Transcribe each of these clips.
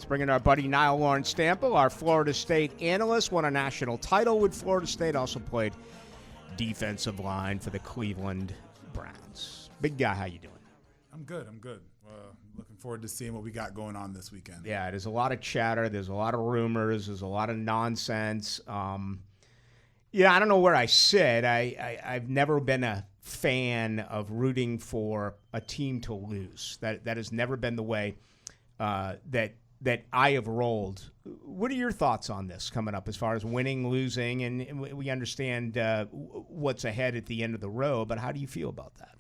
Let's bring in our buddy Nole'n Stample, our Florida State analyst. Won a national title with Florida State. Also played defensive line for the Cleveland Browns. Big guy, how you doing? I'm good. Looking forward to seeing what we got going on this weekend. Yeah, there's a lot of chatter. There's a lot of rumors. There's a lot of nonsense. I don't know where I sit. I've never been a fan of rooting for a team to lose. That has never been the way that I have rolled. What are your thoughts on this coming up as far as winning, losing, and we understand what's ahead at the end of the road, but how do you feel about that?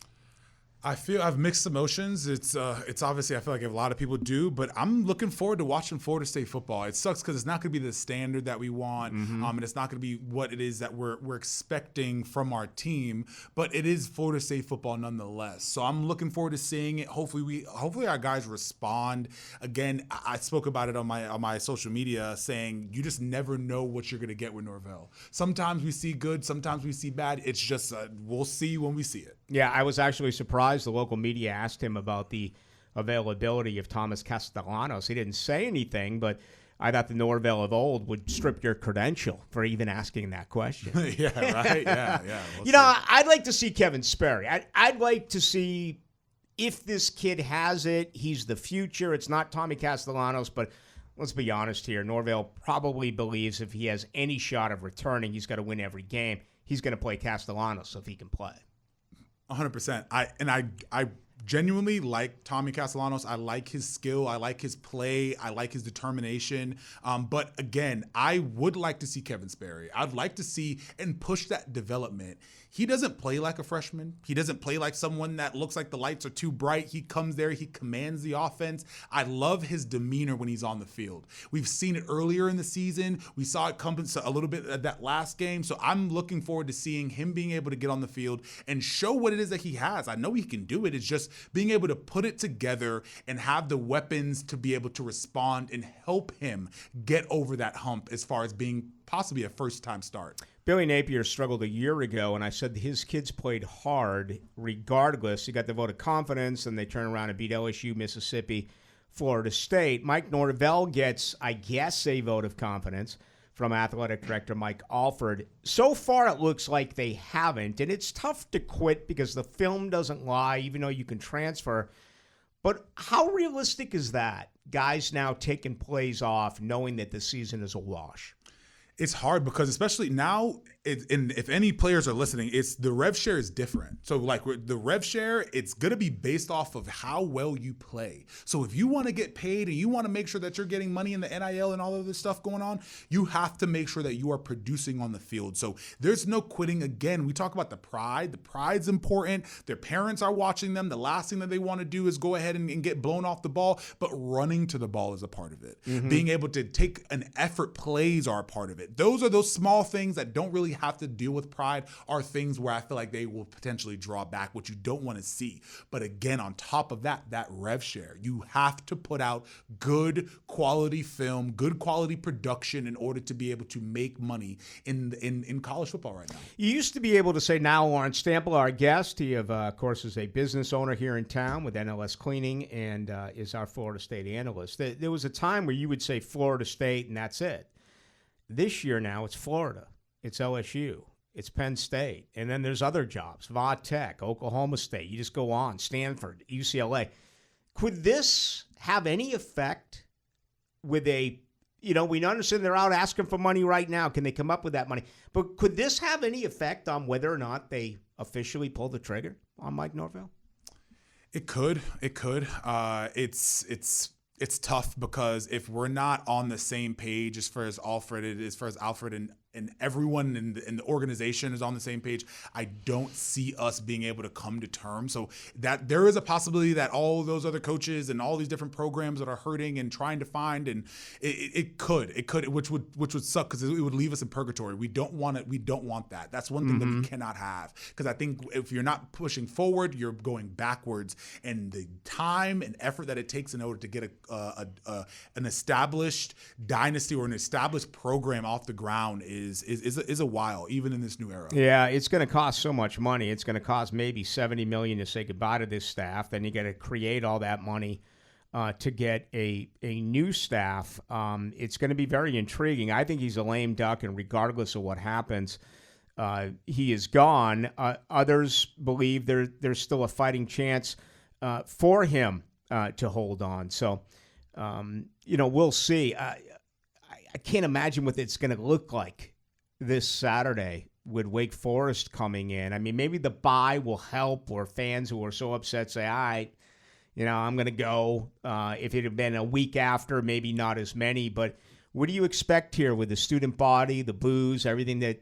I feel I have mixed emotions. It's obviously I feel like a lot of people do, but I'm looking forward to watching Florida State football. It sucks because it's not going to be the standard that we want, and it's not going to be what it is that we're expecting from our team. But it is Florida State football nonetheless. So I'm looking forward to seeing it. Hopefully our guys respond. Again, I spoke about it on my social media, saying you just never know what you're going to get with Norvell. Sometimes we see good, sometimes we see bad. It's just we'll see when we see it. Yeah, I was actually surprised. The local media asked him about the availability of Thomas Castellanos. He didn't say anything, but I thought the Norvell of old would strip your credential for even asking that question. Yeah, right? Yeah. We'll I'd like to see Kevin Sperry. I'd like to see if this kid has it, he's the future. It's not Tommy Castellanos, but let's be honest here. Norvell probably believes if he has any shot of returning, he's got to win every game. He's going to play Castellanos if he can play. 100%. I genuinely like Tommy Castellanos. I like his skill. I like his play. I like his determination. But again, I would like to see Kevin Sperry. I'd like to see and push that development. He doesn't play like a freshman. He doesn't play like someone that looks like the lights are too bright. He comes there. He commands the offense. I love his demeanor when he's on the field. We've seen it earlier in the season. We saw it come a little bit at that last game. So I'm looking forward to seeing him being able to get on the field and show what it is that he has. I know he can do it. It's just being able to put it together and have the weapons to be able to respond and help him get over that hump as far as being possibly a first-time start. Billy Napier struggled a year ago, and I said his kids played hard regardless. He got the vote of confidence, and they turn around and beat LSU, Mississippi, Florida State. Mike Norvell gets, I guess, a vote of confidence from athletic director Mike Alford. So far, it looks like they haven't, and it's tough to quit because the film doesn't lie, even though you can transfer. But how realistic is that? Guys now taking plays off, knowing that the season is a wash. It's hard because especially now, and if any players are listening, it's the rev share is different. So like the rev share, it's going to be based off of how well you play. So if you want to get paid and you want to make sure that you're getting money in the NIL and all of this stuff going on, you have to make sure that you are producing on the field. So there's no quitting. Again, we talk about the pride. The pride's important. Their parents are watching them. The last thing that they want to do is go ahead and get blown off the ball, but running to the ball is a part of it. Being able to take an effort plays are a part of it. Those are those small things that don't really have to deal with pride are things where I feel like they will potentially draw back, what you don't want to see. But again, on top of that rev share, you have to put out good quality film, good quality production in order to be able to make money in college football right now. You used to be able to say Nole'n Stample, our guest. He, of course, is a business owner here in town with NLS Cleaning and is our Florida State analyst. There was a time where you would say Florida State and that's it. This year now, it's Florida, it's LSU, it's Penn State, and then there's other jobs, Va Tech, Oklahoma State. You just go on, Stanford, UCLA. Could this have any effect with we understand they're out asking for money right now. Can they come up with that money? But could this have any effect on whether or not they officially pull the trigger on Mike Norvell? It could. It's tough because if we're not on the same page as far as Alfred and everyone in the organization is on the same page, I don't see us being able to come to terms. So that there is a possibility that all those other coaches and all these different programs that are hurting and trying to find, and it could, which would suck because it would leave us in purgatory. We don't want it. We don't want that. That's one thing that we cannot have, because I think if you're not pushing forward, you're going backwards, and the time and effort that it takes in order to get an established dynasty or an established program off the ground is a while, even in this new era. Yeah, it's going to cost so much money. It's going to cost maybe $70 million to say goodbye to this staff. Then you got to create all that money to get a new staff. It's going to be very intriguing. I think he's a lame duck, and regardless of what happens, he is gone. Others believe there's still a fighting chance for him to hold on. So, we'll see. I can't imagine what it's going to look like this Saturday with Wake Forest coming in. I mean, maybe the bye will help, or fans who are so upset say, all right, I'm going to go. If it had been a week after, maybe not as many. But what do you expect here with the student body, the boos, everything that,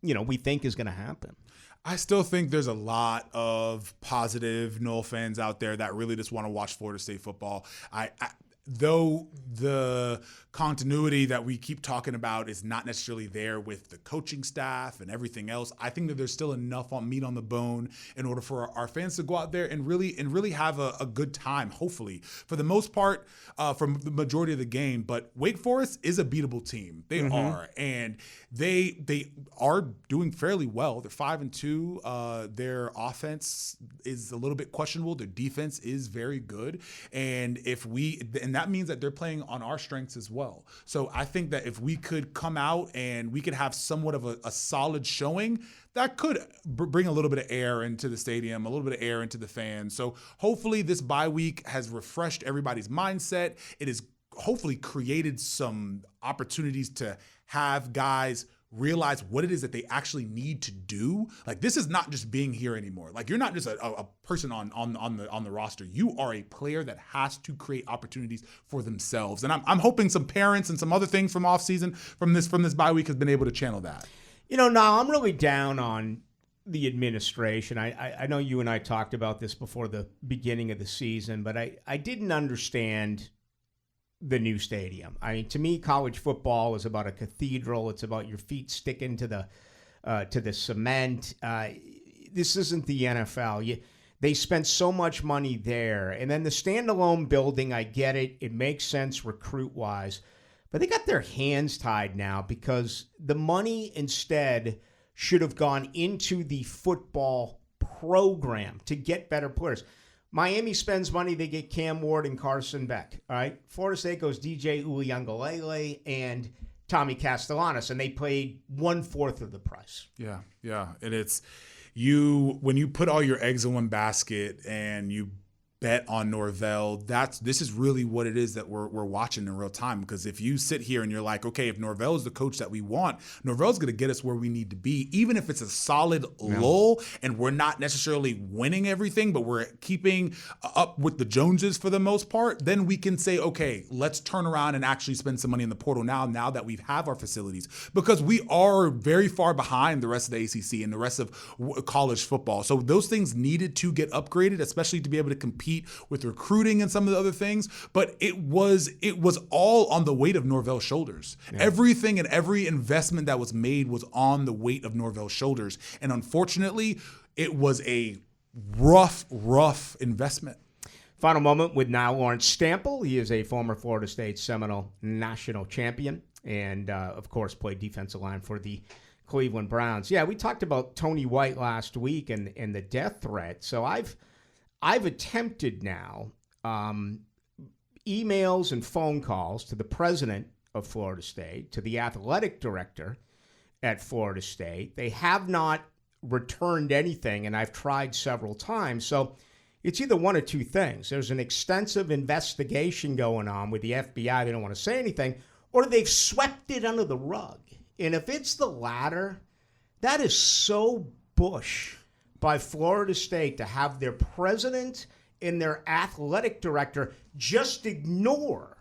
we think is going to happen? I still think there's a lot of positive Nole fans out there that really just want to watch Florida State football. Though the continuity that we keep talking about is not necessarily there with the coaching staff and everything else, I think that there's still enough meat on the bone in order for our fans to go out there and really have a good time, hopefully, for the most part, from the majority of the game. But Wake Forest is a beatable team. They are, and they are doing fairly well. They're 5-2. Their offense is a little bit questionable. Their defense is very good, and that means that they're playing on our strengths as well. So I think that if we could come out and we could have somewhat of a solid showing, that could bring a little bit of air into the stadium, a little bit of air into the fans. So hopefully this bye week has refreshed everybody's mindset. It has hopefully created some opportunities to have guys realize what it is that they actually need to do. Like, this is not just being here anymore. Like, you're not just a person on the roster. You are a player that has to create opportunities for themselves. And I'm hoping some parents and some other things from offseason from this bye week has been able to channel that. Now I'm really down on the administration. I know you and I talked about this before the beginning of the season, but I didn't understand the new stadium. I mean, to me, college football is about a cathedral. It's about your feet sticking to the cement. This isn't the NFL. They spent so much money there. And then the standalone building, I get it. It makes sense recruit-wise. But they got their hands tied now because the money instead should have gone into the football program to get better players. Miami spends money, they get Cam Ward and Carson Beck. All right. Florida State goes DJ Uiagalelei and Tommy Castellanos, and they paid 1/4 of the price. Yeah. And it's when you put all your eggs in one basket and you bet on Norvell, this is really what it is that we're watching in real time. Because if you sit here and you're like, okay, if Norvell is the coach that we want, Norvell's going to get us where we need to be, even if it's a solid lull and we're not necessarily winning everything, but we're keeping up with the Joneses for the most part, then we can say, okay, let's turn around and actually spend some money in the portal now that we have our facilities, because we are very far behind the rest of the ACC and the rest of college football. So those things needed to get upgraded, especially to be able to compete with recruiting and some of the other things, but it was all on the weight of Norvell's shoulders. Yeah. Everything and every investment that was made was on the weight of Norvell's shoulders, and unfortunately, it was a rough investment. Final moment with Nile Stample. He is a former Florida State Seminole national champion, and of course played defensive line for the Cleveland Browns. Yeah, we talked about Tony White last week and the death threat. So I've attempted now emails and phone calls to the president of Florida State, to the athletic director at Florida State. They have not returned anything, and I've tried several times. So it's either one of two things. There's an extensive investigation going on with the FBI. They don't want to say anything, or they've swept it under the rug. And if it's the latter, that is so Bush by Florida State to have their president and their athletic director just ignore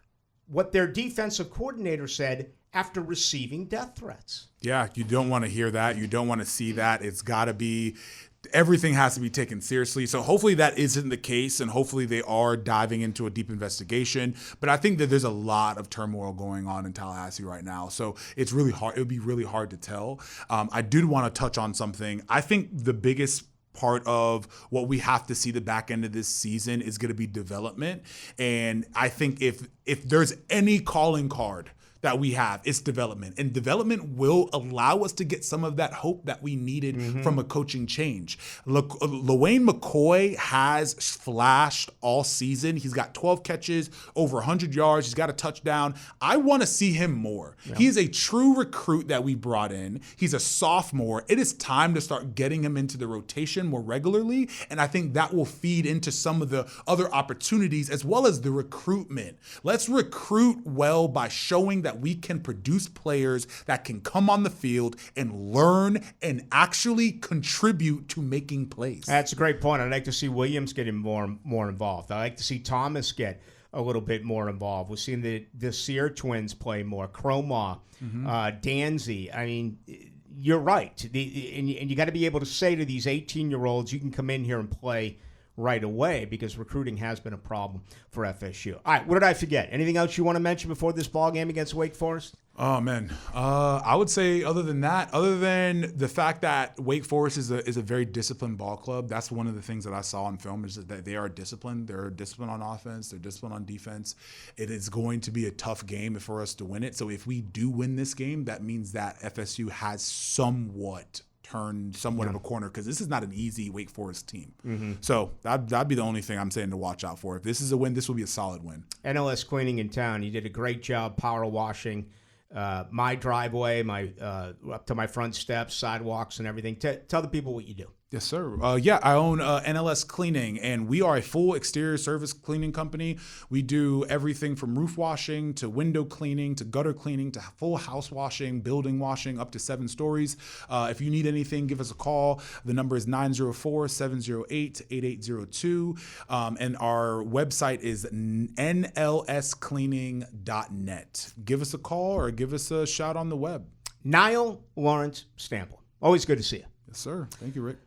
what their defensive coordinator said after receiving death threats. Yeah, you don't want to hear that. You don't want to see that. It's got to be – everything has to be taken seriously. So hopefully that isn't the case, and hopefully they are diving into a deep investigation. But I think that there's a lot of turmoil going on in Tallahassee right now. So it's really hard. It would be really hard to tell. I did want to touch on something. I think the biggest part of what we have to see the back end of this season is going to be development. And I think if there's any calling card that we have. It's development. And development will allow us to get some of that hope that we needed from a coaching change. LaWayne McCoy has flashed all season. He's got 12 catches, over 100 yards. He's got a touchdown. I want to see him more. Yeah. He is a true recruit that we brought in. He's a sophomore. It is time to start getting him into the rotation more regularly. And I think that will feed into some of the other opportunities as well as the recruitment. Let's recruit well by showing that we can produce players that can come on the field and learn and actually contribute to making plays. That's a great point. I'd like to see Williams getting more involved. I'd like to see Thomas get a little bit more involved. We've seen the Sear twins play more. Cromar, Danzy. I mean, you're right. And you got to be able to say to these 18-year-olds, you can come in here and play right away, because recruiting has been a problem for FSU. All right, what did I forget? Anything else you want to mention before this ball game against Wake Forest? Oh, man. I would say other than the fact that Wake Forest is a very disciplined ball club, that's one of the things that I saw on film, is that they are disciplined. They're disciplined on offense. They're disciplined on defense. It is going to be a tough game for us to win it. So if we do win this game, that means that FSU has somewhat of a corner, because this is not an easy Wake Forest team. So that'd be the only thing I'm saying to watch out for. If this is a win, this will be a solid win. NLS Cleaning in town. You did a great job power washing my driveway, up to my front steps, sidewalks, and everything. Tell the people what you do. Yes, sir. I own NLS Cleaning, and we are a full exterior service cleaning company. We do everything from roof washing to window cleaning to gutter cleaning to full house washing, building washing, up to 7 stories. If you need anything, give us a call. The number is 904-708-8802, and our website is nlscleaning.net. Give us a call or give us a shout on the web. Nile Lawrence Stample. Always good to see you. Yes, sir. Thank you, Rick.